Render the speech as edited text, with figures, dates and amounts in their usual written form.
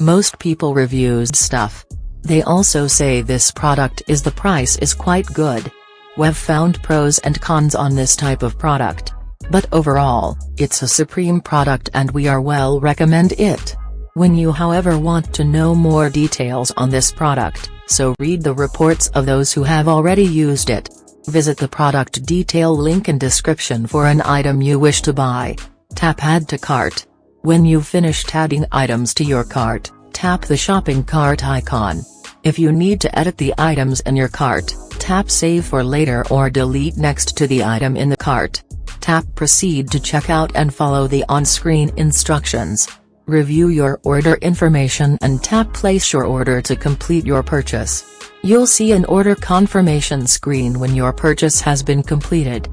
Most people reviews stuff. They also say this product is the price is quite good. We've found pros and cons on this type of product. But overall, it's a supreme product and we are well recommend it. When you however want to know more details on this product, so read the reports of those who have already used it. Visit the product detail link in description for an item you wish to buy. Tap Add to Cart. When you've finished adding items to your cart, tap the shopping cart icon. If you need to edit the items in your cart, tap Save for later or delete next to the item in the cart. Tap Proceed to checkout and follow the on-screen instructions. Review your order information and tap Place your order to complete your purchase. You'll see an order confirmation screen when your purchase has been completed.